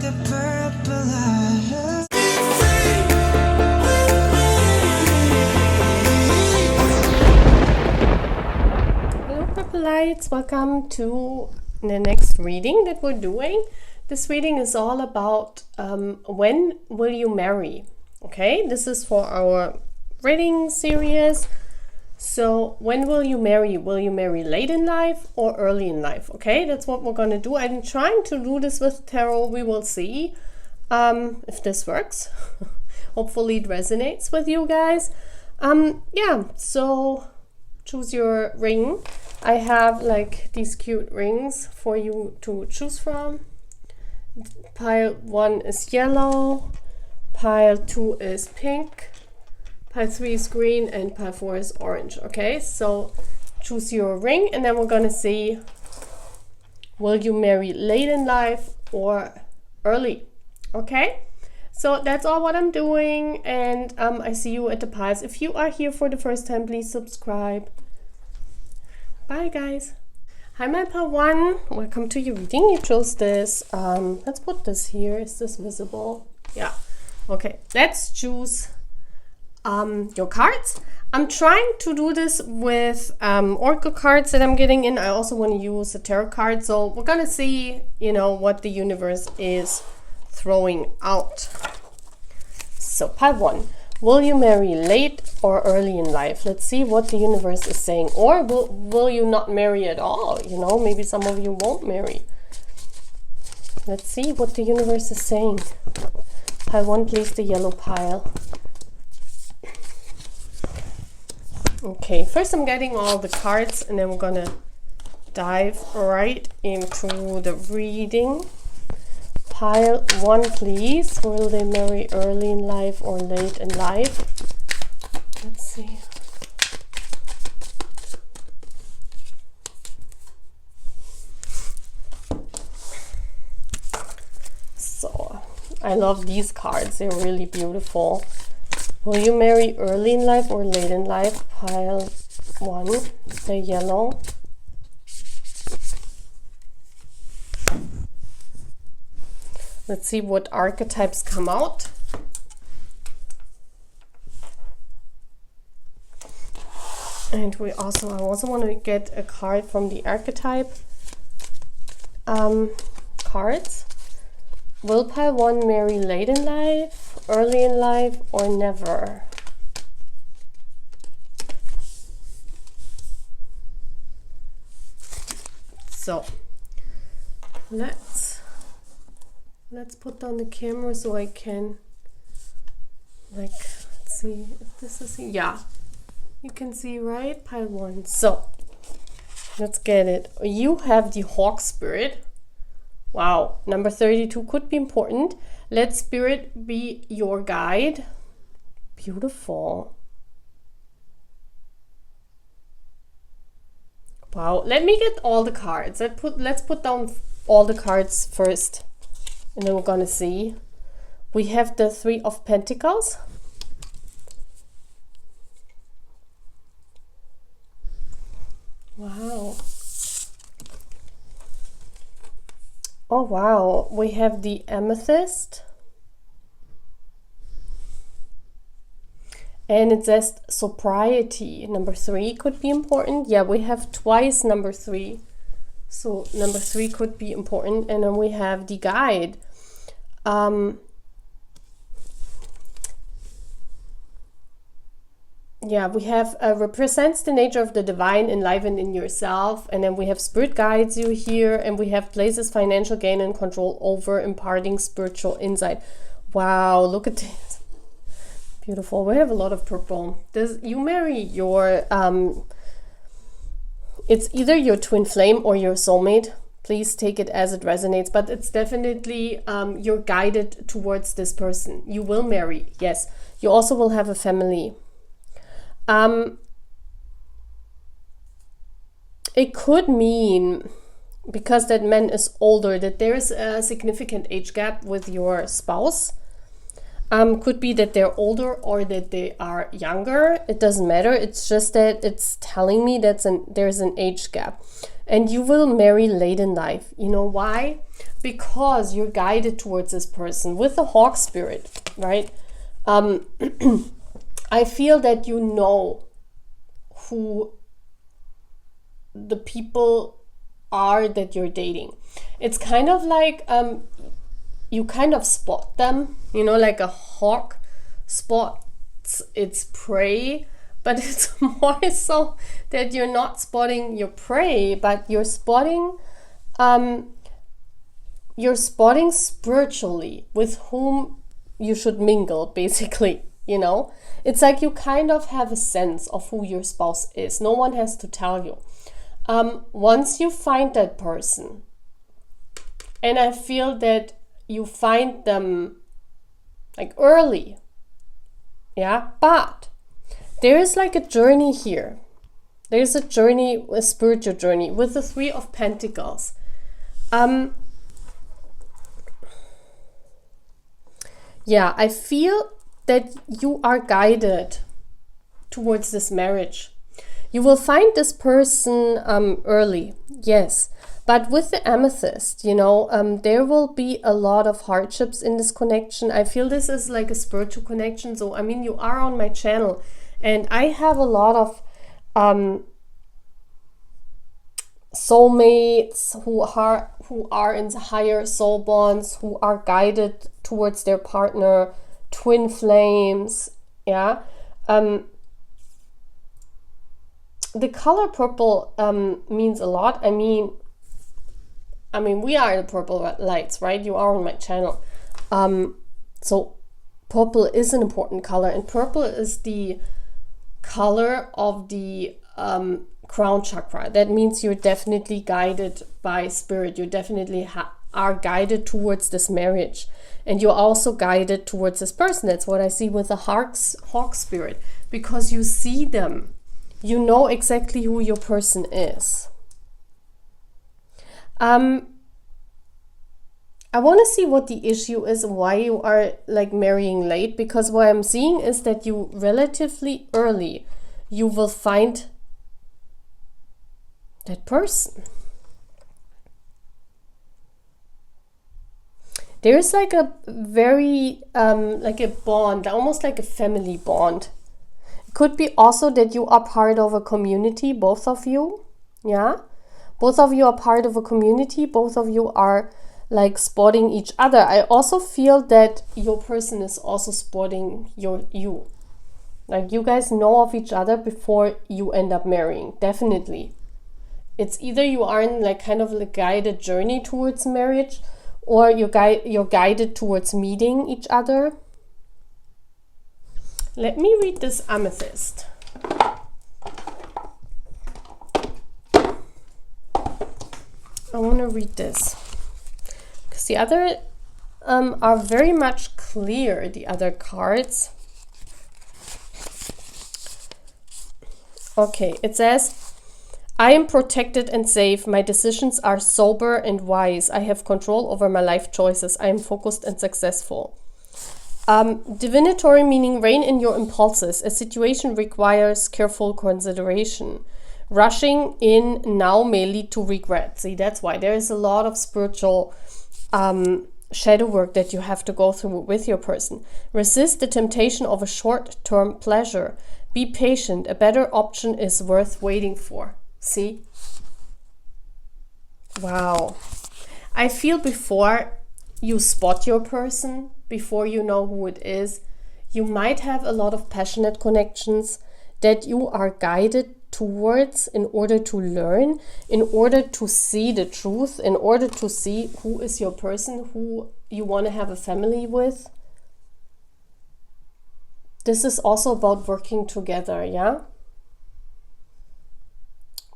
the purple eyes. Hello Purple Lights, welcome to the next reading that we're doing. This reading is all about when will you marry? Okay, this is for our reading series. So when will you marry? Will you marry late in life or early in life? Okay, that's what we're going to do. I'm trying to do this with tarot. We will see if this works. Hopefully it resonates with you guys. Yeah, so choose your ring. I have like these cute rings for you to choose from. Pile 1 is yellow, pile 2 is pink, pile 3 is green, and pile 4 is orange. Okay, so choose your ring and then we're gonna see, will you marry late in life or early? Okay, so that's all what I'm doing, and I see you at the piles. If you are here for the first time, please subscribe. Bye guys. Hi my pile 1, welcome to your reading. You chose this. Let's put this here. Is this visible? Yeah. Okay, let's choose your cards. I'm trying to do this with oracle cards that I'm getting in. I also want to use a tarot card, so we're gonna see, you know, what the universe is throwing out. So pile 1, will you marry late or early in life? Let's see what the universe is saying. Or will you not marry at all? You know, maybe some of you won't marry. Let's see what the universe is saying. Pile 1, please, the yellow pile. Okay, first I'm getting all the cards and then we're gonna dive right into the reading. Pile 1, please. Will they marry early in life or late in life? Let's see. So, I love these cards. They're really beautiful. Will you marry early in life or late in life? Pile 1, the yellow. Let's see what archetypes come out. And I also want to get a card from the archetype cards. Will pile 1 marry late in life, early in life, or never? So let's put down the camera so I can, like, let's see if this is, yeah, you can see, right? Pile 1. So let's get it. You have the Hawk Spirit. Wow, number 32 could be important. Let Spirit be your guide. Beautiful. Wow, let me get all the cards. Let's put down all the cards first. And then we're gonna see. We have the 3 of Pentacles. Wow. Oh wow, we have the Amethyst. And it says sobriety. Number 3 could be important. Yeah, we have twice number 3. So number 3 could be important. And then we have the guide. Yeah, we have represents the nature of the divine enlivened in yourself. And then we have spirit guides you here. And we have places financial gain and control over, imparting spiritual insight. Wow, look at this. Beautiful. We have a lot of purple. You marry your it's either your twin flame or your soulmate. Please take it as it resonates, but it's definitely you're guided towards this person. You will marry, yes. You also will have a family. It could mean, because that man is older, that there is a significant age gap with your spouse. Could be that they're older or that they are younger. It doesn't matter. It's just that it's telling me that there's an age gap. And you will marry late in life. You know why? Because you're guided towards this person with the hawk spirit, right? I feel that you know who the people are that you're dating. It's kind of like you kind of spot them, you know, like a hawk spots its prey, but it's more so that you're not spotting your prey, but you're spotting spiritually with whom you should mingle, basically. You know, it's like you kind of have a sense of who your spouse is. No one has to tell you. Once you find that person, and I feel that you find them like early, yeah, but there is like a journey here. There's a journey, a spiritual journey with the Three of Pentacles. Yeah, I feel that you are guided towards this marriage. You will find this person early, yes. But with the amethyst, you know, there will be a lot of hardships in this connection. I feel this is like a spiritual connection. So, I mean, you are on my channel and I have a lot of soulmates who are in the higher soul bonds, who are guided towards their partner, twin flames, yeah. The color purple means a lot. I mean, we are the purple lights, right? You are on my channel. So purple is an important color, and purple is the color of the crown chakra. That means you're definitely guided by spirit. You definitely are guided towards this marriage, and you're also guided towards this person. That's what I see with the hawk spirit, because you see them. You know exactly who your person is. I want to see what the issue is, why you are like marrying late, because what I'm seeing is that you relatively early, you will find that person. There's like a very, like a bond, almost like a family bond. It could be also that you are part of a community, both of you, yeah? Both of you are part of a community, both of you are like spotting each other. I also feel that your person is also spotting you. Like you guys know of each other before you end up marrying, definitely. It's either you are in like kind of a guided journey towards marriage, or you're guided towards meeting each other. Let me read this amethyst. I want to read this because the other are very much clear, the other cards. Okay, it says, I am protected and safe. My decisions are sober and wise. I have control over my life choices. I am focused and successful. Divinatory meaning rein in your impulses. A situation requires careful consideration. Rushing in now may lead to regret. See, that's why there is a lot of spiritual shadow work that you have to go through with your person. Resist the temptation of a short-term pleasure. Be patient. A better option is worth waiting for. See? Wow. I feel before you spot your person, before you know who it is, you might have a lot of passionate connections that you are guided towards in order to learn, in order to see the truth, in order to see who is your person, who you want to have a family with. This is also about working together, yeah?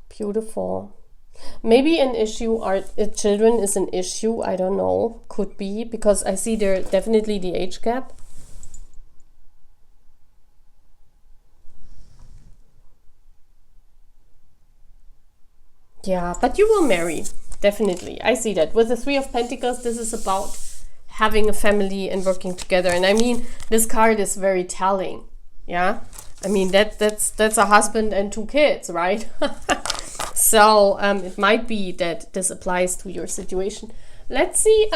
Beautiful. Maybe an issue or children is an issue. I don't know. Could be, because I see there definitely the age gap. Yeah, but you will marry. Definitely. I see that. With the Three of Pentacles, this is about having a family and working together. And I mean, this card is very telling. Yeah, I mean that's a husband and 2 kids, right? So it might be that this applies to your situation. Let's see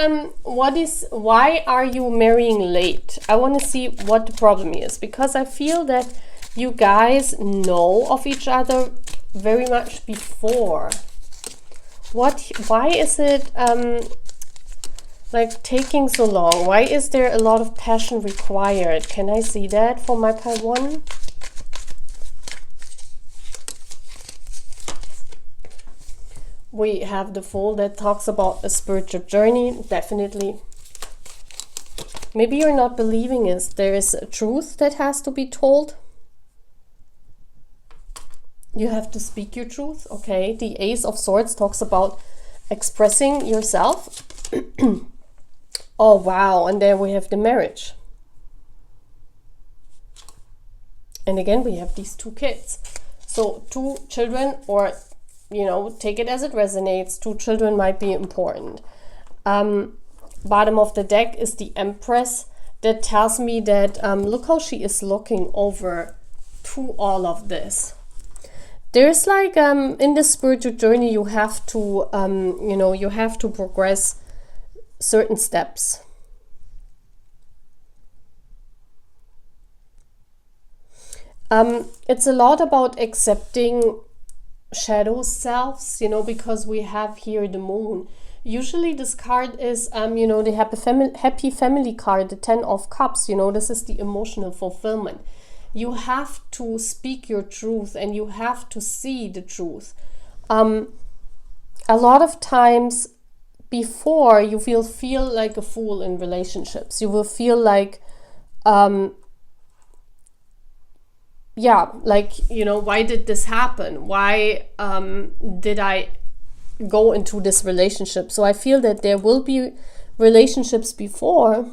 why are you marrying late? I want to see what the problem is, because I feel that you guys know of each other very much before. Why is it like taking so long? Why is there a lot of passion required? Can I see that for my pile 1? We have the Fool that talks about a spiritual journey, definitely. Maybe you're not believing it. There is a truth that has to be told. You have to speak your truth, okay? The Ace of Swords talks about expressing yourself. Oh, wow. And there we have the marriage. And again, we have these 2 kids. So 2 children, or, you know, take it as it resonates. 2 children might be important. Bottom of the deck is the Empress. That tells me that, look how she is looking over to all of this. There's like, in the spiritual journey, you have to, you know, you have to progress certain steps. It's a lot about accepting shadow selves, you know, because we have here the Moon. Usually this card is, you know, the happy family card, the 10 of Cups, you know, this is the emotional fulfillment. You have to speak your truth and you have to see the truth. A lot of times before, you will feel like a fool in relationships. You will feel like, yeah, like, you know, why did this happen? Why did I go into this relationship? So I feel that there will be relationships before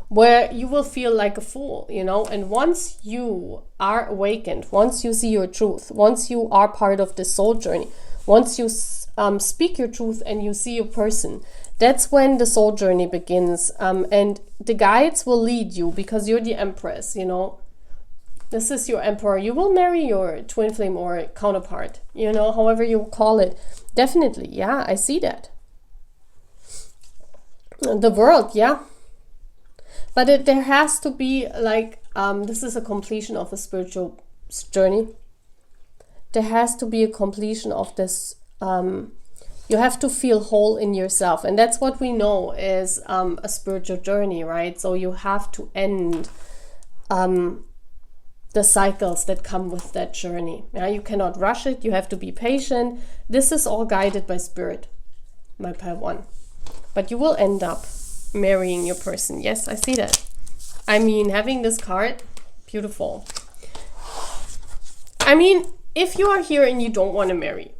where you will feel like a fool, you know, and once you are awakened, once you see your truth, once you are part of the soul journey, once you speak your truth and you see a person, that's when the soul journey begins. And the guides will lead you, because you're the Empress, you know, this is your Emperor. You will marry your twin flame or counterpart, you know, however you call it. Definitely, yeah, I see that. The World, yeah. But there has to be like, this is a completion of a spiritual journey. There has to be a completion of this. You have to feel whole in yourself. And that's what we know is a spiritual journey, right? So you have to end the cycles that come with that journey. Yeah, you cannot rush it. You have to be patient. This is all guided by spirit, my pile 1. But you will end up marrying your person. Yes, I see that. I mean, having this card, beautiful. I mean, if you are here and you don't want to marry,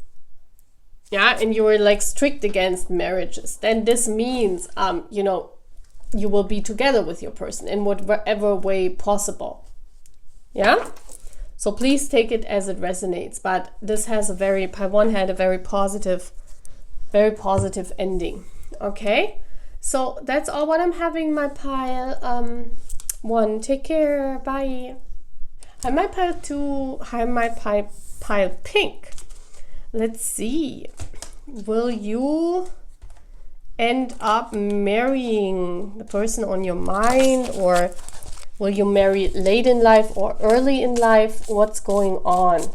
yeah, and you are like strict against marriages, then this means, you know, you will be together with your person in whatever way possible. Yeah, so please take it as it resonates. But this has a very, pile 1 had a very positive ending. Okay, so that's all what I'm having my pile 1. Take care, bye. And my pile 2, I have my pile pink. Let's see, will you end up marrying the person on your mind, or will you marry late in life or early in life? What's going on?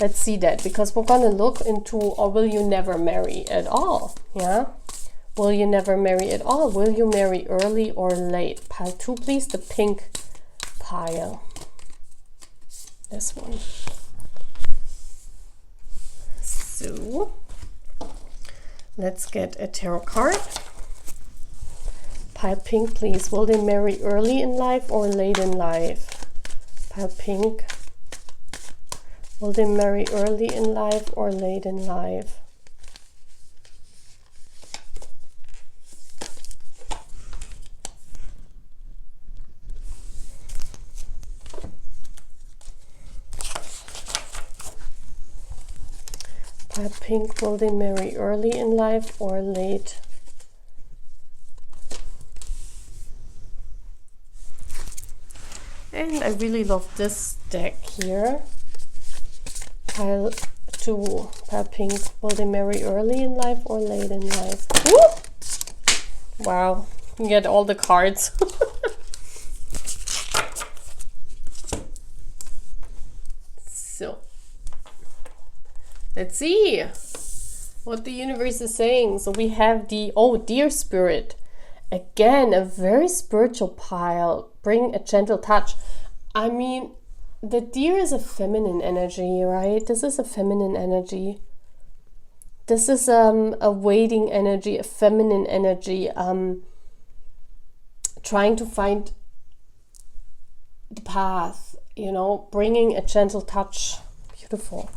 Let's see that, because we're going to look into, or will you never marry at all? Yeah, will you never marry at all? Will you marry early or late? Pile 2, please, the pink pile. This one. So let's get a tarot card. Pile pink, please. Will they marry early in life or late in life? Pile pink. Will they marry early in life or late in life? Pile pink, will they marry early in life or late? And I really love this deck here. Pile 2, pile pink. Will they marry early in life or late in life? Woo! Wow, you get all the cards. So, let's see what the universe is saying. So we have the, oh, deer spirit. Again, a very spiritual pile. Bring a gentle touch. I mean, the deer is a feminine energy, right? This is a feminine energy. This is a waiting energy, a feminine energy, trying to find the path, you know, bringing a gentle touch. Beautiful.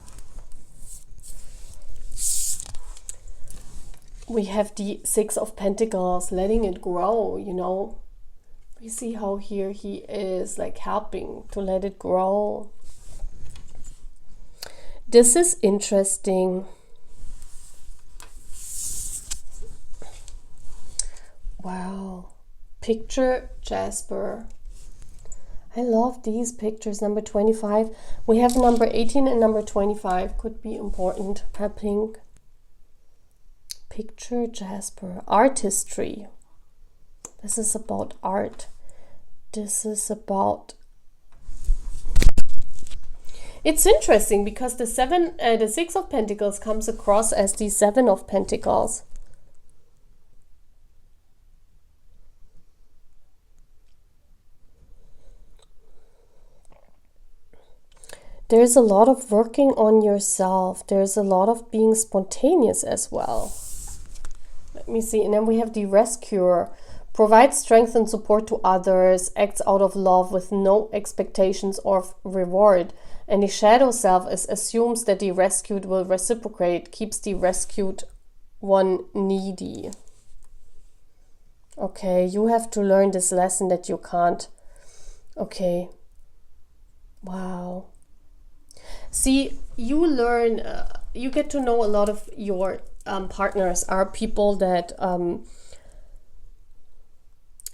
We have the 6 of Pentacles, letting it grow, you know. We see how here he is like helping to let it grow. This is interesting. Wow. Picture Jasper. I love these pictures. Number 25. We have number 18 and number 25. Could be important. Pink. Picture Jasper. Artistry. This is about art. This is about... It's interesting because the 6 of Pentacles comes across as the 7 of Pentacles. There's a lot of working on yourself. There's a lot of being spontaneous as well. Let me see. And then we have the Rescuer. Provides strength and support to others. Acts out of love with no expectations of reward. And the shadow self assumes that the rescued will reciprocate. Keeps the rescued one needy. Okay, you have to learn this lesson that you can't. Okay. Wow. See, you learn, you get to know a lot of your partners are people that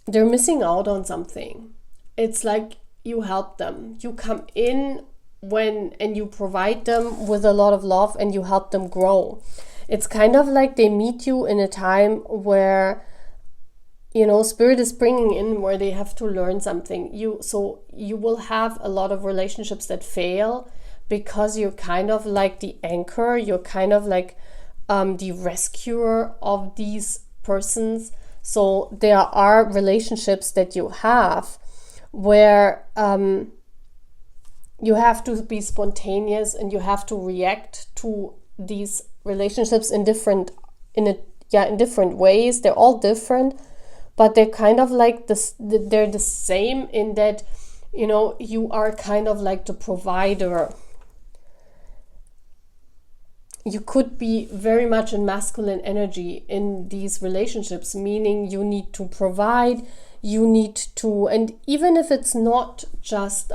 they're missing out on something. It's like you help them. You come in and you provide them with a lot of love and you help them grow. It's kind of like they meet you in a time where, you know, spirit is bringing in where they have to learn something. So you will have a lot of relationships that fail because you're kind of like the anchor. You're kind of like the rescuer of these persons. So there are relationships that you have where you have to be spontaneous and you have to react to these relationships in different ways. They're all different, but they're kind of like this. They're the same in that, you know, you are kind of like the provider. You could be very much in masculine energy in these relationships, meaning you need to provide, you need to, and even if it's not just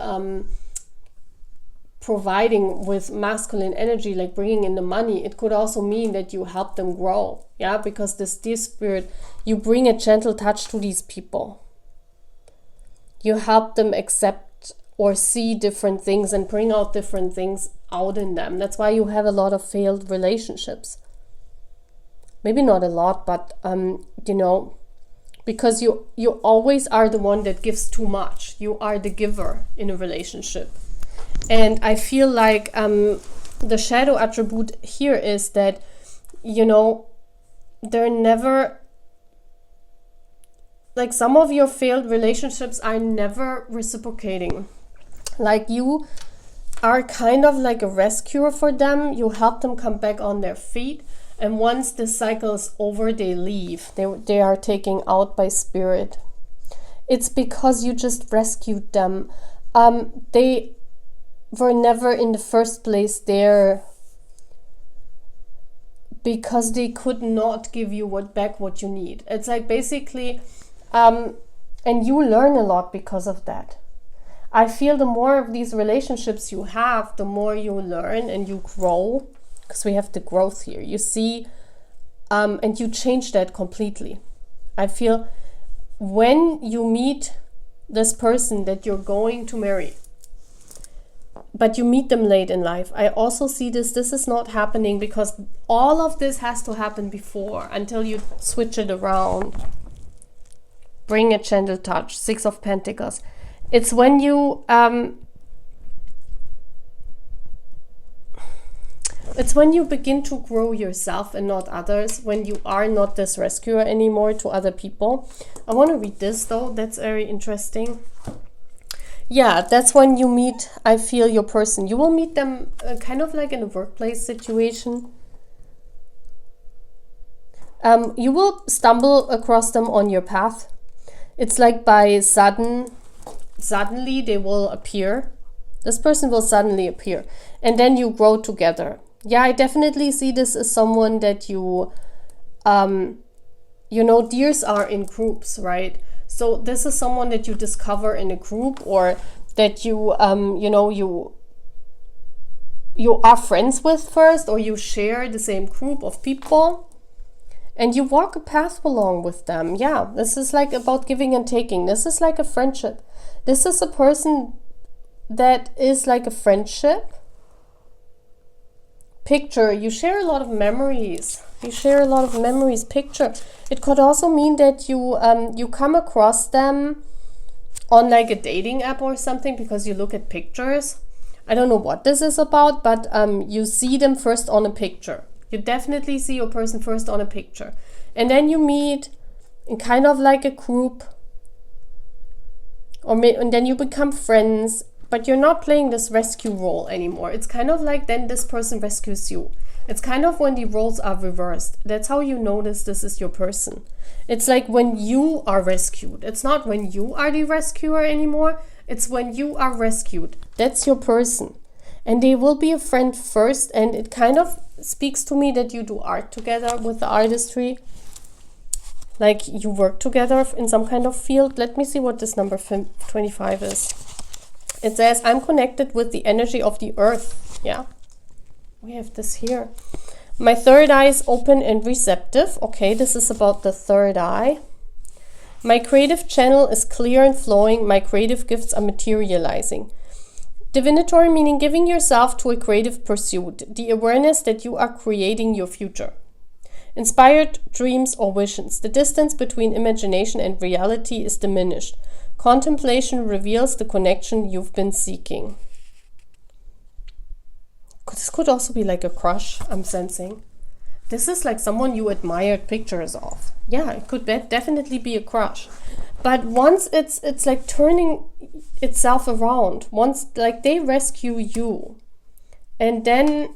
providing with masculine energy, like bringing in the money, it could also mean that you help them grow. Yeah, because this deer spirit, you bring a gentle touch to these people. You help them accept or see different things and bring out different things out in them. That's why you have a lot of failed relationships. Maybe not a lot, but you know, because you always are the one that gives too much. You are the giver in a relationship. And I feel like the shadow attribute here is that, you know, they're never, like some of your failed relationships are never reciprocating. Like you are kind of like a rescuer for them. You help them come back on their feet. And once the cycle is over, they leave. They are taken out by spirit. It's because you just rescued them. They were never in the first place there because they could not give you back what you need. It's like basically, and you learn a lot because of that. I feel the more of these relationships you have, the more you learn and you grow, because we have the growth here. You see, and you change that completely. I feel when you meet this person that you're going to marry, but you meet them late in life. I also see this is not happening because all of this has to happen before, until you switch it around. Bring a gentle touch, 6 of Pentacles. It's when you it's when you begin to grow yourself and not others, when you are not this rescuer anymore to other people. I want to read this though, that's very interesting. Yeah, that's when you meet, I feel, your person. You will meet them kind of like in a workplace situation. You will stumble across them on your path. It's like by suddenly they will appear. This person will suddenly appear. And then you grow together. Yeah, I definitely see this as someone that you, you know, deers are in groups, right? So this is someone that you discover in a group, or that you, you know, you are friends with first, or you share the same group of people. And you walk a path along with them. Yeah, this is like about giving and taking. This is like a friendship. This is a person that is like a friendship. Picture, you share a lot of memories. You share a lot of memories. Picture. It could also mean that you you come across them on like a dating app or something, because you look at pictures. I don't know what this is about, but you see them first on a picture. You definitely see your person first on a picture. And then you meet in kind of like a group. And then you become friends. But you're not playing this rescue role anymore. It's kind of like then this person rescues you. It's kind of when the roles are reversed. That's how you notice this is your person. It's like when you are rescued. It's not when you are the rescuer anymore. It's when you are rescued. That's your person. And they will be a friend first. And it kind of speaks to me that you do art together with the artistry. Like you work together in some kind of field. Let me see what this number 25 is. It says, I'm connected with the energy of the earth. Yeah, we have this here. My third eye is open and receptive. Okay, this is about the third eye. My creative channel is clear and flowing. My creative gifts are materializing. Divinatory meaning giving yourself to a creative pursuit. The awareness that you are creating your future. Inspired dreams or visions. The distance between imagination and reality is diminished. Contemplation reveals the connection you've been seeking. This could also be like a crush, I'm sensing. This is like someone you admired pictures of. Yeah, it could definitely be a crush. But once it's like turning itself around, once like they rescue you, and then,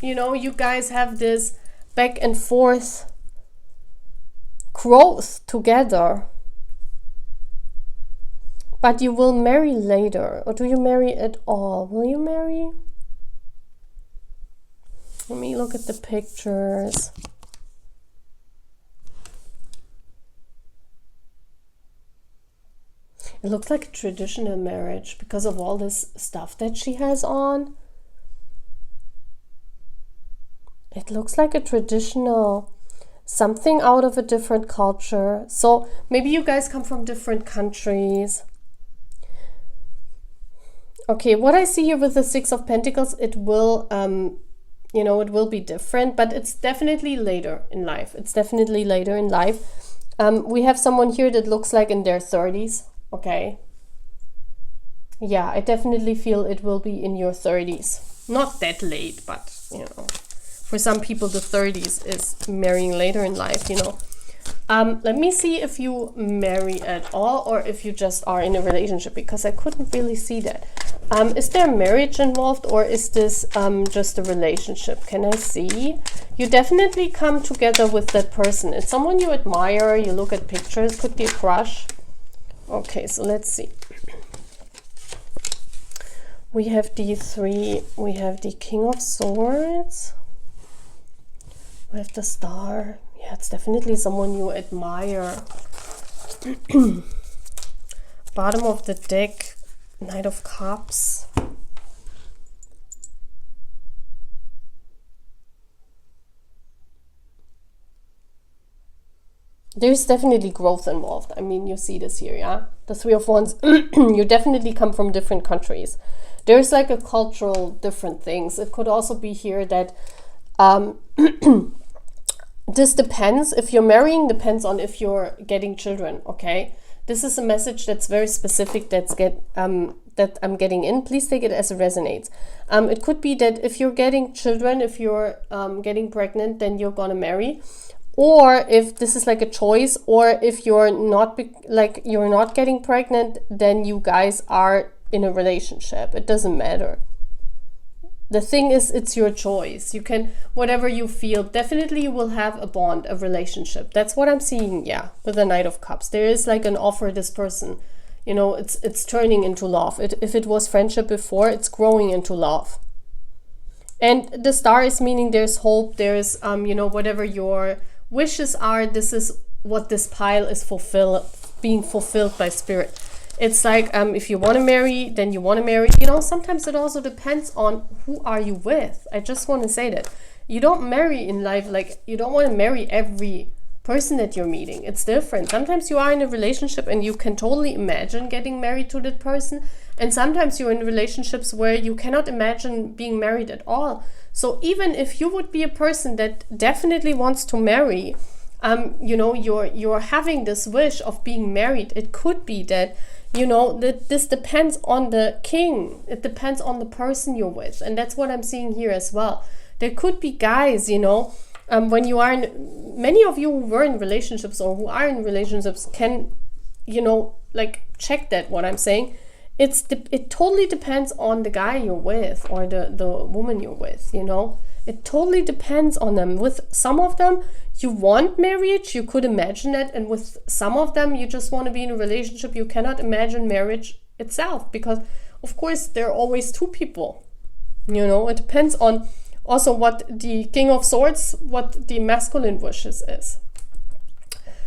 you know, you guys have this back and forth growth together. But you will marry later. Or do you marry at all? Will you marry? Let me look at the pictures. It looks like a traditional marriage because of all this stuff that she has on. It looks like a traditional, something out of a different culture. So maybe you guys come from different countries. Okay, what I see here with the 6 of Pentacles, it will, you know, it will be different, but it's definitely later in life. It's definitely later in life. We have someone here that looks like in their 30s, okay? Yeah, I definitely feel it will be in your 30s. Not that late, but, you know, for some people the 30s is marrying later in life, you know. Let me see if you marry at all or if you just are in a relationship, because I couldn't really see that. Is there marriage involved, or is this just a relationship? Can I see? You definitely come together with that person. It's someone you admire, you look at pictures, could be a crush. Okay, so let's see. We have the we have the King of Swords. We have the Star. Yeah, it's definitely someone you admire. Bottom of the deck, Knight of Cups. there's definitely growth involved. I mean, you see this here, yeah? The Three of Wands, you definitely come from different countries. There's like a cultural different things. It could also be here that this depends, if you're marrying, depends on if you're getting children, okay? This is a message that's very specific that I'm getting in. Please take it as it resonates. It could be that if you're getting children, if you're getting pregnant, then you're gonna marry. Or if this is like a choice, or if you're not you're not getting pregnant, then you guys are in a relationship. It doesn't matter. The thing is, it's your choice. You can, whatever you feel, definitely you will have a bond, a relationship. That's what I'm seeing, yeah, with the Knight of Cups. There is like an offer, this person, you know, it's turning into love. If it was friendship before, it's growing into love. And the Star is meaning there's hope, there's, you know, whatever your wishes are, this is what this pile is being fulfilled by Spirit. It's like, if you want to marry, then you want to marry. You know, sometimes it also depends on who are you with. I just want to say that. You don't marry in life, like, you don't want to marry every person that you're meeting. It's different. Sometimes you are in a relationship and you can totally imagine getting married to that person. And sometimes you're in relationships where you cannot imagine being married at all. So even if you would be a person that definitely wants to marry, you know, you're having this wish of being married, it could be that, you know, that this depends on the king. It depends on the person you're with. And that's what I'm seeing here as well. There could be guys, you know, when you are in, many of you who were in relationships or who are in relationships can, you know, like check that what I'm saying. It totally depends on the guy you're with or the woman you're with, you know. It totally depends on them. With some of them, you want marriage, you could imagine it. And with some of them, you just want to be in a relationship. You cannot imagine marriage itself because, of course, there are always two people. You know, it depends on also what the King of Swords, what the masculine wishes is.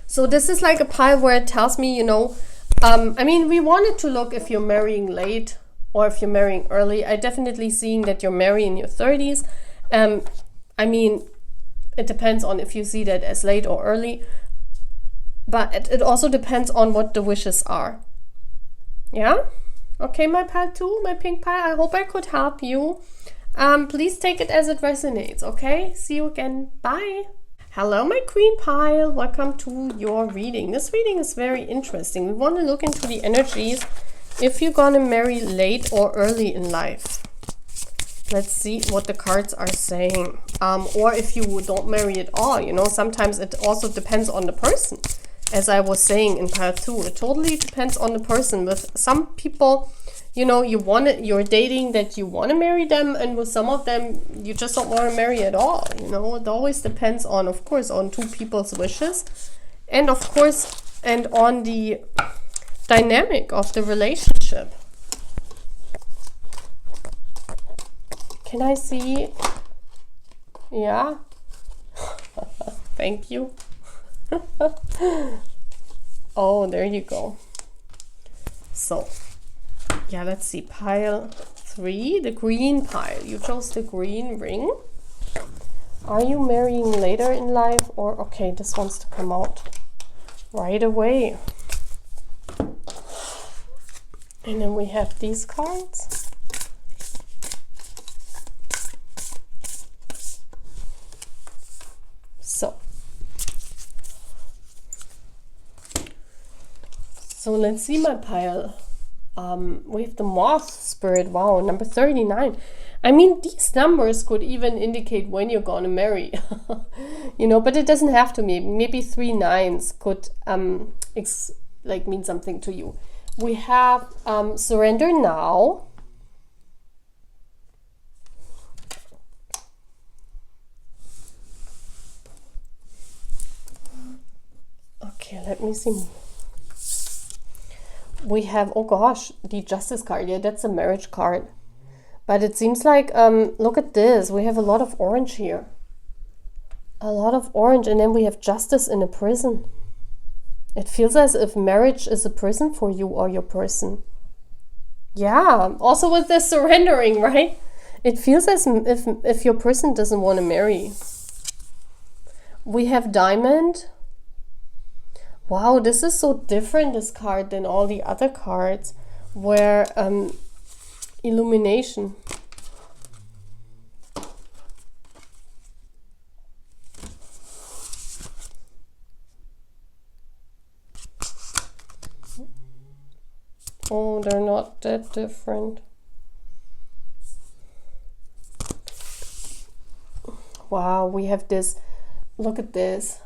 So this is like a pile where it tells me, you know, I mean, we wanted to look if you're marrying late or if you're marrying early. I definitely seeing that you're marrying in your 30s. I mean, it depends on if you see that as late or early. But it also depends on what the wishes are. Yeah? Okay, my pile 2, my pink pile. I hope I could help you. Please take it as it resonates, okay? See you again. Bye. Hello, my green pile. Welcome to your reading. This reading is very interesting. We want to look into the energies if you're gonna marry late or early in life. Let's see what the cards are saying. Or if you don't marry at all, you know, sometimes it also depends on the person. As I was saying in pile 2, it totally depends on the person. With some people, you know, you're dating that you want to marry them, and with some of them you just don't want to marry at all. You know, it always depends on, of course, on two people's wishes, and of course, and on the dynamic of the relationship. Can I see? Yeah. Thank you. Oh, there you go. So yeah, let's see, pile 3, the green pile. You chose the green ring. Are you marrying later in life or, okay, this wants to come out right away. And then we have these cards. So let's see my pile. We have the Moth Spirit. Wow, number 39. I mean, these numbers could even indicate when you're gonna marry. You know, but it doesn't have to be. Maybe 3 9s could mean something to you. We have Surrender Now. Okay, let me see. We have, oh gosh, the Justice card. Yeah, that's a marriage card. But it seems like, look at this. We have a lot of orange here. A lot of orange. And then we have Justice in a prison. It feels as if marriage is a prison for you or your person. Yeah, also with the surrendering, right? It feels as if your person doesn't want to marry. We have Diamond. Wow, this is so different, this card, than all the other cards, where illumination. Oh, they're not that different. Wow, we have this. Look at this.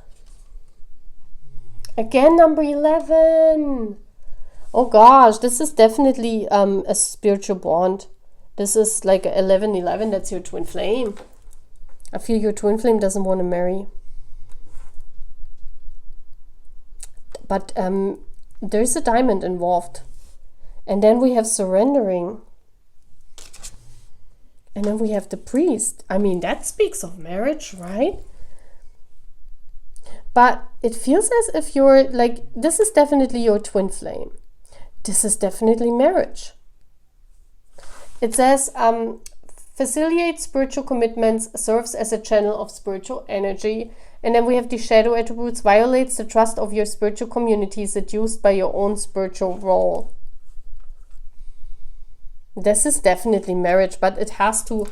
Again, number 11. Oh gosh, this is definitely a spiritual bond. This is like 1111, that's your twin flame. I feel your twin flame doesn't want to marry. But there's a diamond involved. And then we have surrendering. And then we have the priest. I mean, that speaks of marriage, right? But it feels as if you're like, this is definitely your twin flame. This is definitely marriage. It says, facilitate spiritual commitments, serves as a channel of spiritual energy. And then we have the shadow attributes, violates the trust of your spiritual community, seduced by your own spiritual role. This is definitely marriage, but it has to,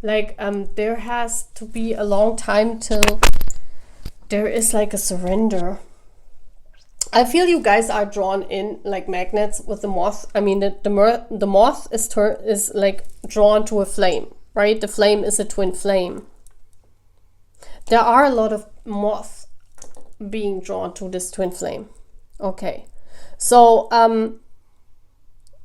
like, there has to be a long time till there is like a surrender. I feel you guys are drawn in like magnets with the moth. I mean, the moth is like drawn to a flame, right? The flame is a twin flame. There are a lot of moths being drawn to this twin flame. Okay, so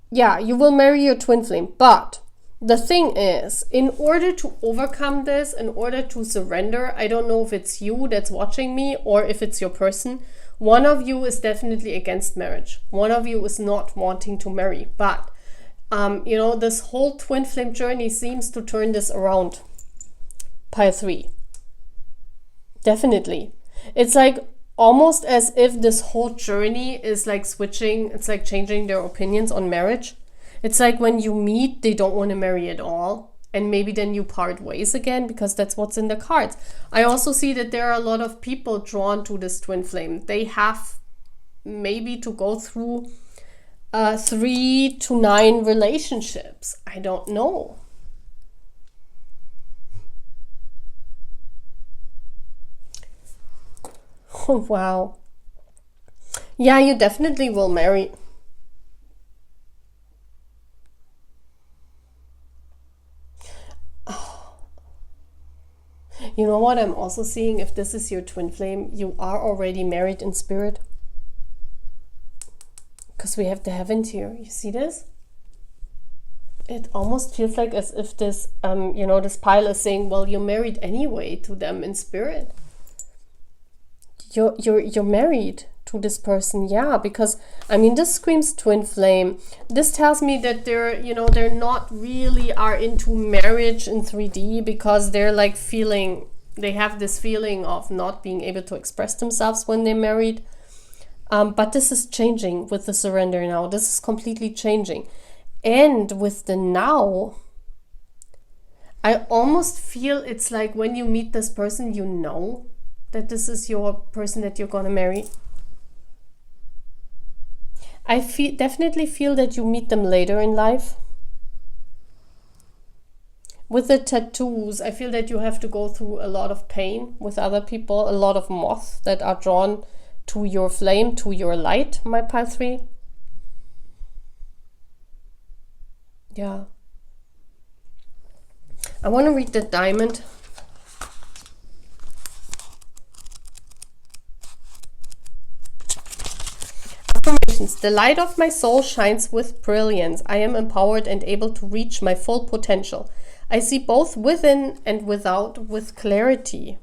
yeah, you will marry your twin flame, but the thing is, in order to overcome this, in order to surrender, I don't know if it's you that's watching me or if it's your person. One of you is definitely against marriage. One of you is not wanting to marry. But, you know, this whole twin flame journey seems to turn this around. Pile 3. Definitely. It's like almost as if this whole journey is like switching. It's like changing their opinions on marriage. It's like when you meet, they don't want to marry at all. And maybe then you part ways again, because that's what's in the cards. I also see that there are a lot of people drawn to this twin flame. They have maybe to go through 3 to 9 relationships. I don't know. Oh, wow. Yeah, you definitely will marry. You know what I'm also seeing? If this is your twin flame, you are already married in spirit. Because we have the heavens here. You see this? It almost feels like as if this, you know, this pile is saying, well, you're married anyway to them in spirit. You're married to this person, yeah, because I mean, this screams twin flame. This tells me that they're, you know, they're not really are into marriage in 3D, because they're like feeling, they have this feeling of not being able to express themselves when they're married. But this is changing with the surrender now. This is completely changing. And with the now, I almost feel it's like when you meet this person, you know that this is your person that you're gonna marry. I definitely feel that you meet them later in life. With the tattoos, I feel that you have to go through a lot of pain with other people, a lot of moths that are drawn to your flame, to your light, my pile 3. Yeah. I want to read the diamond. The light of my soul shines with brilliance. I am empowered and able to reach my full potential. I see both within and without with clarity.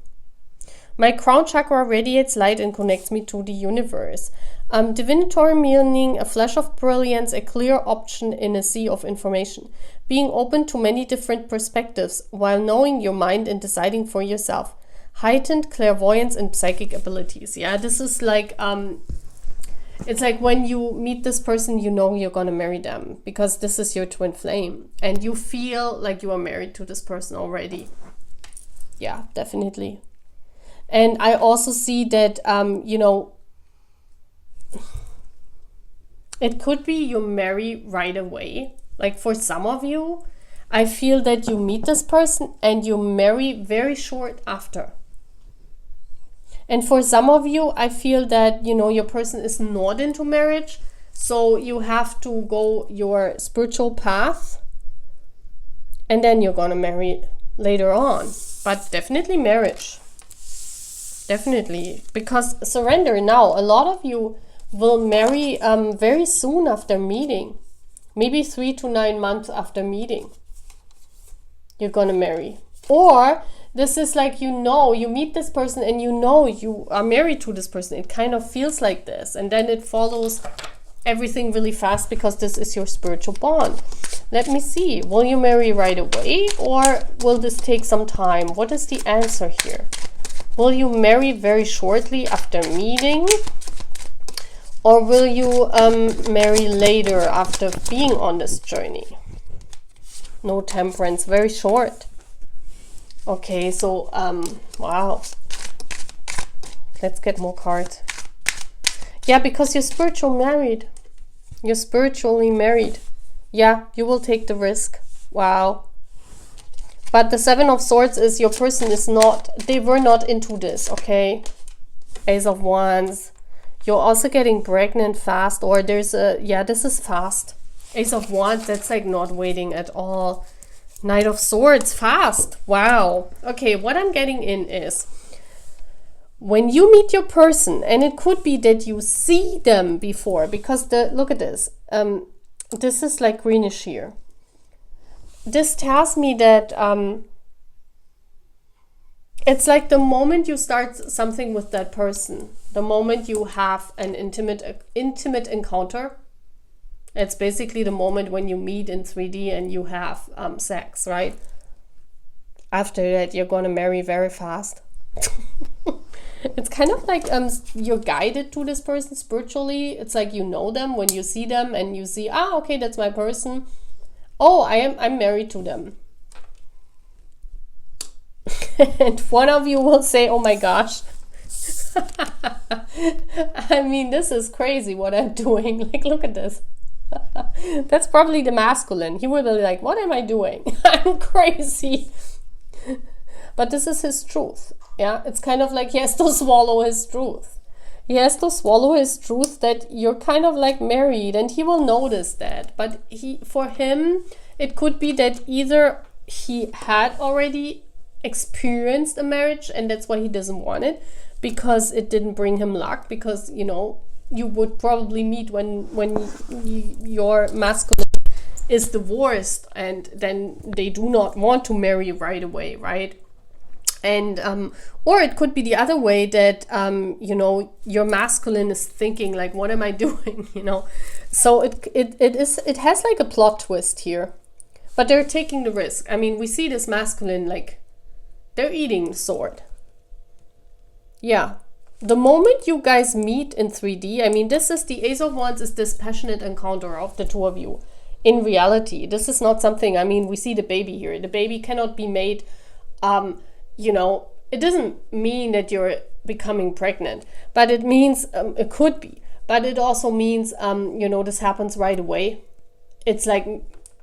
My crown chakra radiates light and connects me to the universe. Divinatory meaning, a flash of brilliance, a clear option in a sea of information. Being open to many different perspectives while knowing your mind and deciding for yourself. Heightened clairvoyance and psychic abilities. Yeah, this is like... it's like when you meet this person, you know you're gonna marry them because this is your twin flame and you feel like you are married to this person already. Yeah, definitely. And I also see that, you know, It could be you marry right away. Like for some of you, I feel that you meet this person and you marry very short after. And for some of you, I feel that, you know, your person is not into marriage. So you have to go your spiritual path and then you're gonna marry later on. But definitely marriage. Definitely. Because surrender now, a lot of you will marry very soon after meeting. Maybe 3 to 9 months after meeting. You're gonna marry. Or this is like, you know, you meet this person and you know you are married to this person. It kind of feels like this. And then it follows everything really fast because this is your spiritual bond. Let me see. Will you marry right away or will this take some time? What is the answer here? Will you marry very shortly after meeting? Or will you marry later after being on this journey? No Temperance, very short. Okay, so, wow. Let's get more cards. Yeah, because you're spiritual married. You're spiritually married. Yeah, you will take the risk. Wow. But the Seven of Swords is your person is not, they were not into this, okay? Ace of Wands. You're also getting pregnant fast, or there's a, yeah, this is fast. Ace of Wands, that's like not waiting at all. Knight of Swords, fast. Wow. Okay, what I'm getting in is when you meet your person, and it could be that you see them before, because look at this. This is like greenish here. This tells me that it's like the moment you start something with that person, the moment you have an intimate encounter, it's basically the moment when you meet in 3D and you have sex, right? After that, you're gonna marry very fast. It's kind of like you're guided to this person spiritually. It's like you know them when you see them and you see, ah, okay, that's my person. Oh, I'm married to them. And one of you will say, oh my gosh. I mean, this is crazy what I'm doing. Like, look at this. That's probably the masculine. He will be like, what am I doing? I'm crazy. But this is his truth. Yeah, it's kind of like he has to swallow his truth. He has to swallow his truth that you're kind of like married, and he will notice that. But for him, it could be that either he had already experienced a marriage and that's why he doesn't want it, because it didn't bring him luck, because, you know, you would probably meet when your masculine is divorced and then they do not want to marry right away, right? And or it could be the other way that you know, your masculine is thinking like, what am I doing? You know, so it has like a plot twist here, but they're taking the risk. I mean, we see this masculine, like, they're eating the sword. Yeah, the moment you guys meet in 3D, I mean, this is the Ace of Wands, is this passionate encounter of the two of you. In reality, this is not something, I mean, we see the baby here. The baby cannot be made, you know, it doesn't mean that you're becoming pregnant, but it means, it could be, but it also means, you know, this happens right away. It's like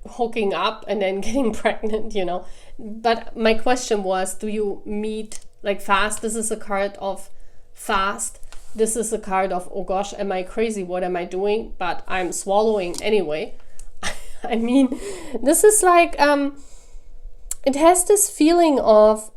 hooking up and then getting pregnant, you know. But my question was, do you meet like fast? This is a card of fast. This is a card of, oh gosh, am I crazy? What am I doing? But I'm swallowing anyway. I mean, this is like, it has this feeling of,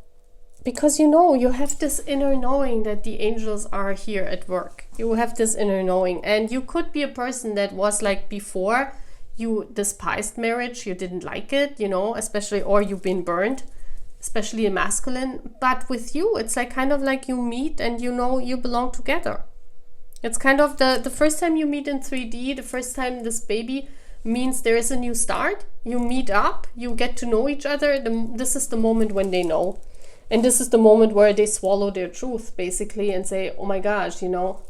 because, you know, you have this inner knowing that the angels are here at work. You have this inner knowing, and you could be a person that was like, before you despised marriage, you didn't like it, you know, especially, or you've been burned, especially a masculine. But with you, it's like kind of like you meet and you know you belong together. It's kind of the first time you meet in 3D, the first time this baby means there is a new start. You meet up, you get to know each other. This is the moment when they know. And this is the moment where they swallow their truth, basically, and say, oh my gosh, you know,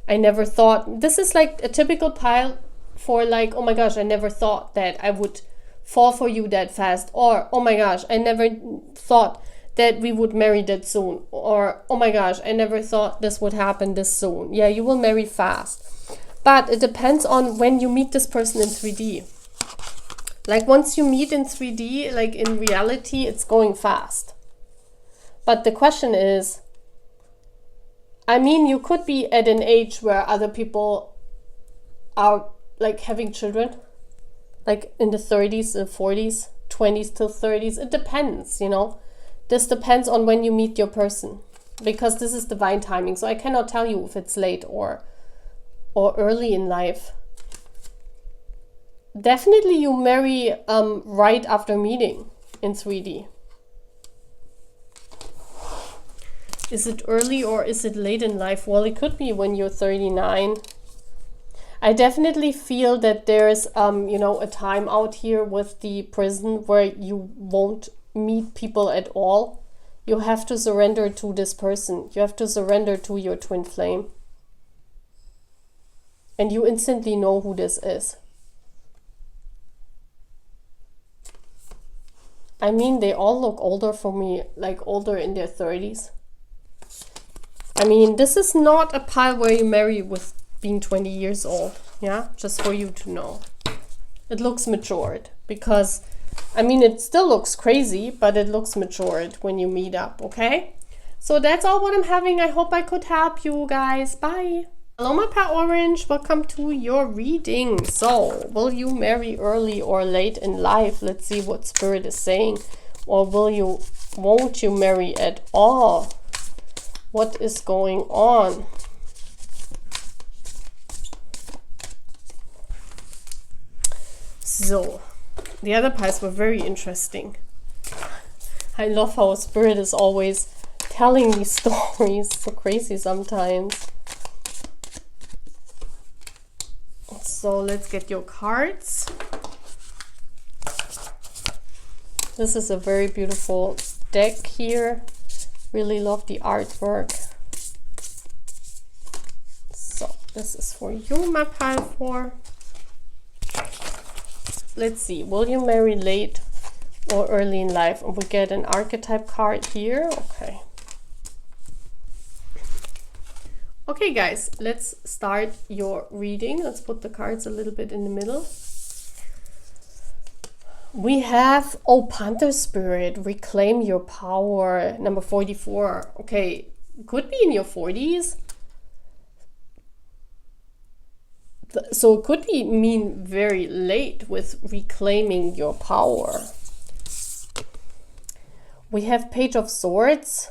I never thought. This is like a typical pile for like, oh my gosh, I never thought that I would fall for you that fast. Or, oh my gosh, I never thought that we would marry that soon. Or, oh my gosh, I never thought this would happen this soon. Yeah, you will marry fast. But it depends on when you meet this person in 3D. Like once you meet in 3D, like in reality, it's going fast. But the question is, I mean, you could be at an age where other people are like having children, like in the 30s, the 40s, 20s till 30s. It depends, you know. This depends on when you meet your person, because this is divine timing. So I cannot tell you if it's late or early in life. Definitely you marry right after meeting in 3D. Is it early or is it late in life? Well, it could be when you're 39. I definitely feel that there's, you know, a time out here with the prison where you won't meet people at all. You have to surrender to this person. You have to surrender to your twin flame. And you instantly know who this is. I mean, they all look older for me, like older in their 30s. I mean, this is not a pile where you marry with being 20 years old. Yeah, just for you to know. It looks matured because, I mean, it still looks crazy, but it looks matured when you meet up, okay? So that's all what I'm having. I hope I could help you guys. Bye. Hello, my pet orange. Welcome to your reading. So, will you marry early or late in life? Let's see what Spirit is saying. Or won't you marry at all? What is going on? So, the other pies were very interesting. I love how Spirit is always telling these stories. So crazy sometimes. So let's get your cards. This is a very beautiful deck here. Really love the artwork. So this is for you, my pile 4. Let's see, will you marry late or early in life? And we get an archetype card here. Okay. Okay, guys, let's start your reading. Let's put the cards a little bit in the middle. We have, oh, Panther Spirit, reclaim your power, number 44. Okay, could be in your 40s. So it could be mean very late with reclaiming your power. We have Page of Swords.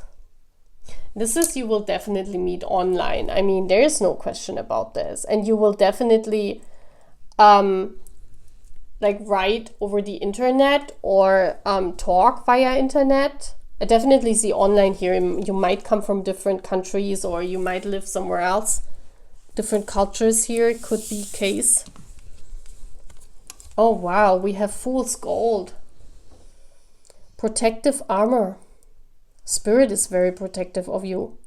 This is, you will definitely meet online. I mean, there is no question about this. And you will definitely like write over the internet or talk via internet. I definitely see online here. You might come from different countries or you might live somewhere else. Different cultures here, it could be case. Oh wow, we have Fool's Gold. Protective armor. Spirit is very protective of you.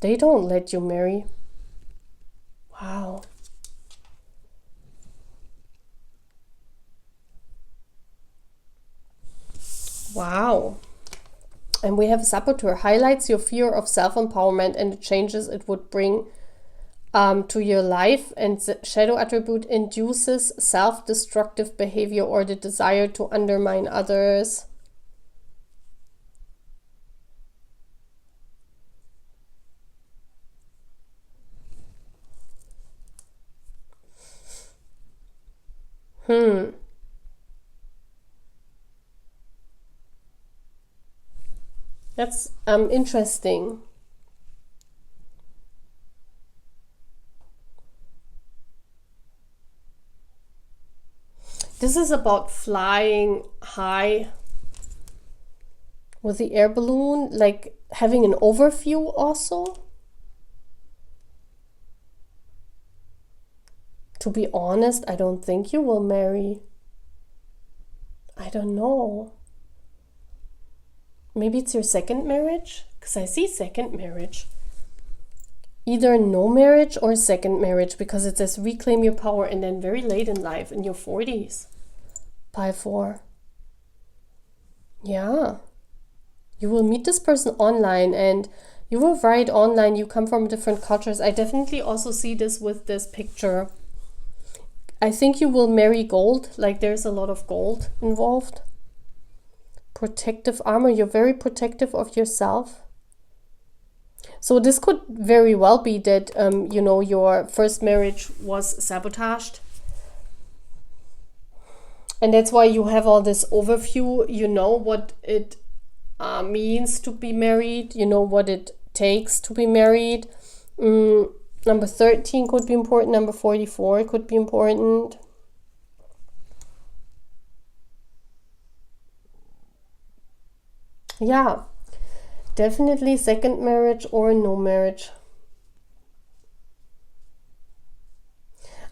They don't let you marry. Wow. Wow. And we have Saboteur. Highlights your fear of self-empowerment and the changes it would bring to your life. And the Shadow attribute induces self-destructive behavior or the desire to undermine others. That's interesting. This is about flying high with the air balloon, like having an overview also. To be honest, I don't think you will marry. I don't know. Maybe it's your second marriage? Because I see second marriage. Either no marriage or second marriage, because it says reclaim your power and then very late in life, in your 40s. Pile 4. Yeah. You will meet this person online and You were right online. You come from different cultures. I definitely also see this with this picture. I think you will marry gold. Like there's a lot of gold involved. Protective armor. You're very protective of yourself. So this could very well be that, you know, your first marriage was sabotaged. And that's why you have all this overview. You know what it means to be married. You know what it takes to be married. Number 13 could be important. Number 44 could be important. Yeah, definitely second marriage or no marriage.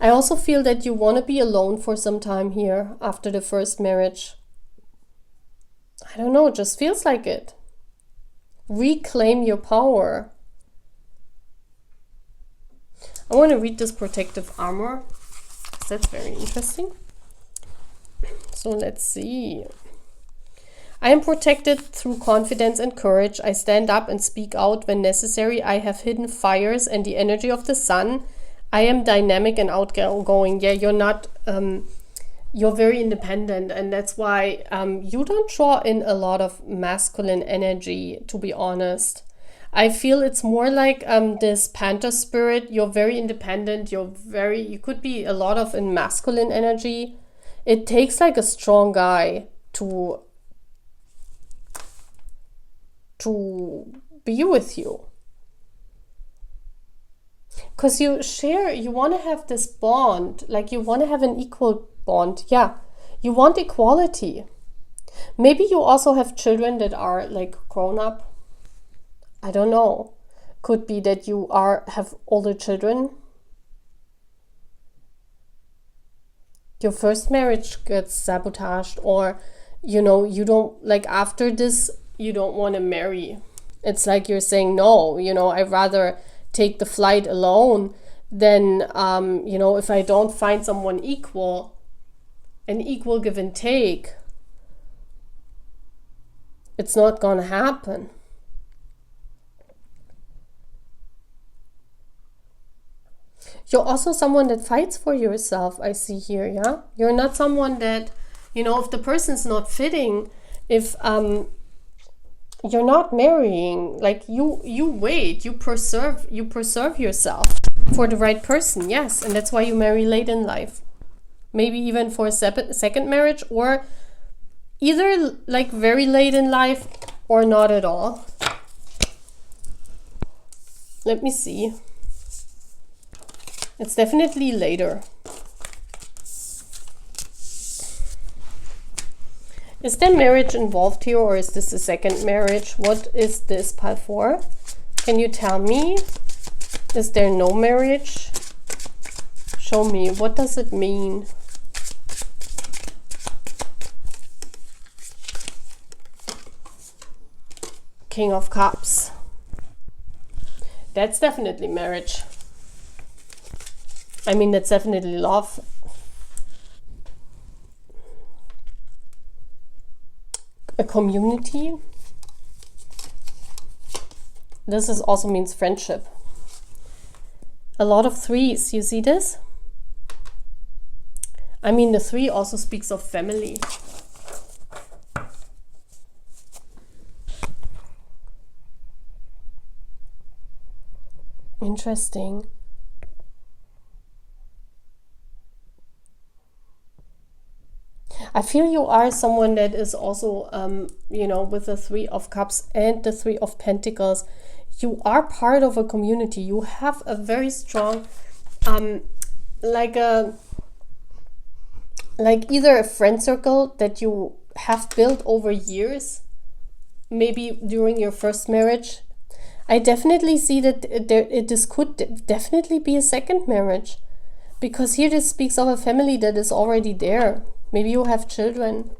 I also feel that you want to be alone for some time here after the first marriage. I don't know, it just feels like it. Reclaim your power. I want to read this protective armor. That's very interesting. So let's see. I am protected through confidence and courage. I stand up and speak out when necessary. I have hidden fires and the energy of the sun. I am dynamic and outgoing. Yeah, you're not, you're very independent, and that's why you don't draw in a lot of masculine energy, to be honest. I feel it's more like this panther spirit. You're very independent. You could be a lot of in masculine energy. It takes like a strong guy to be with you. Because you want to have this bond, like you want to have an equal bond. Yeah, you want equality. Maybe you also have children that are like grown up. I don't know. Could be that you have older children. Your first marriage gets sabotaged, or you know, you don't, like after this, you don't want to marry. It's like you're saying, no, you know, I'd rather take the flight alone than, you know, if I don't find someone equal, an equal give and take, it's not gonna happen. You're also someone that fights for yourself, I see here, yeah? You're not someone that, you know, if the person's not fitting, if you're not marrying, like you wait, you preserve yourself for the right person, yes, and that's why you marry late in life. Maybe even for a second marriage, or either like very late in life or not at all. Let me see. It's definitely later. Is there marriage involved here, or is this a second marriage? What is this pile for? Can you tell me? Is there no marriage? Show me. What does it mean? King of Cups. That's definitely marriage. I mean, that's definitely love. A community. This also means friendship. A lot of threes. You see this? I mean, the 3 also speaks of family. Interesting. I feel you are someone that is also, you know, with the 3 of Cups and the 3 of Pentacles, you are part of a community. You have a very strong, like either a friend circle that you have built over years, maybe during your first marriage. I definitely see that this could definitely be a second marriage, because here this speaks of a family that is already there. Maybe you have children.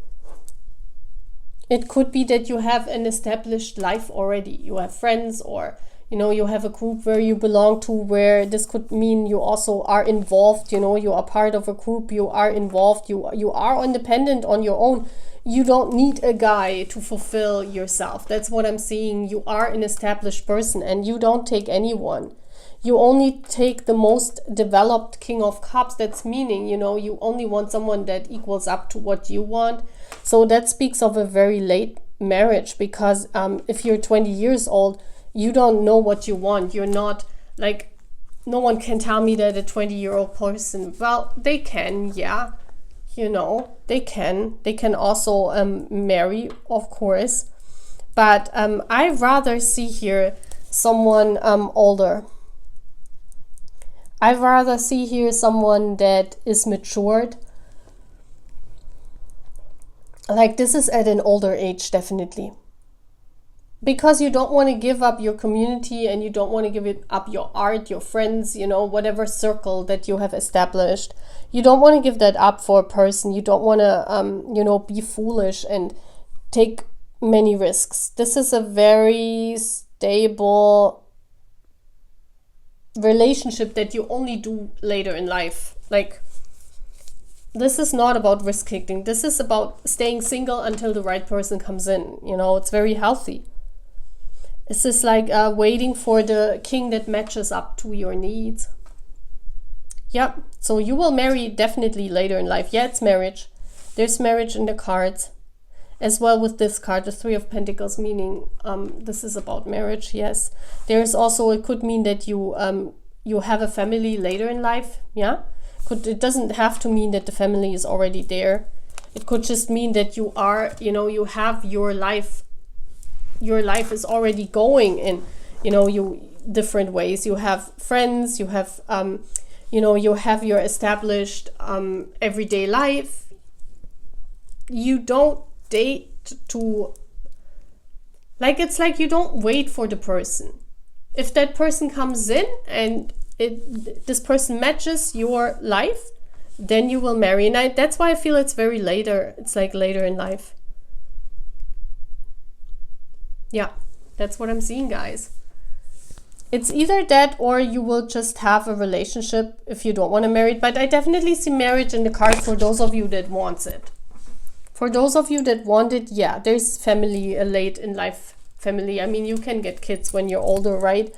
It could be that you have an established life already. You have friends, or you know, you have a group where you belong to, where this could mean you also are involved, you know, you are part of a group, you are involved, you are independent on your own. You don't need a guy to fulfill yourself. That's what I'm seeing. You are an established person and you don't take anyone. You only take the most developed King of Cups. That's meaning, you know, you only want someone that equals up to what you want. So that speaks of a very late marriage, because if you're 20 years old, you don't know what you want. You're not like, no one can tell me that a 20-year-old person, well, they can, yeah, you know, they can also marry, of course. But I rather see here someone older. I rather see here someone that is matured. Like, this is at an older age, definitely. Because you don't want to give up your community, and you don't want to give up your art, your friends, you know, whatever circle that you have established. You don't want to give that up for a person. You don't want to, you know, be foolish and take many risks. This is a very stable relationship that you only do later in life. Like, this is not about risk taking. This is about staying single until the right person comes in. You know, it's very healthy. This is like waiting for the king that matches up to your needs. Yep. So you will marry definitely later in life. Yeah, it's marriage. There's marriage in the cards. As well with this card, the Three of Pentacles, meaning this is about marriage, yes. There's also, it could mean that you have a family later in life, yeah? It doesn't have to mean that the family is already there. It could just mean that you are, you know, you have your life is already going in, you know, different ways. You have friends, you have, you know, you have your established everyday life. You don't date to, like, it's like you don't wait for the person. If that person comes in and this person matches your life, then you will marry. And that's why I feel it's very later. It's like later in life. Yeah, that's what I'm seeing, guys. It's either that or you will just have a relationship if you don't want to marry. But I definitely see marriage in the card for those of you that wants it. For those of you that want it, yeah, there's family, a late in life family. I mean, you can get kids when you're older, right?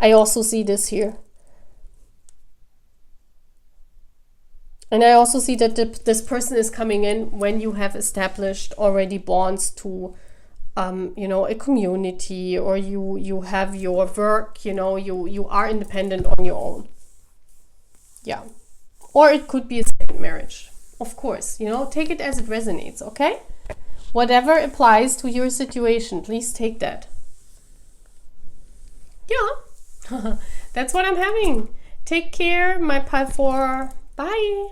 I also see this here. And I also see that this person is coming in when you have established already bonds to, you know, a community, or you have your work, you know, you are independent on your own. Yeah. Or it could be a second marriage. Of course, you know, take it as it resonates, okay? Whatever applies to your situation, please take that. Yeah. That's what I'm having. Take care, my Pi 4. Bye.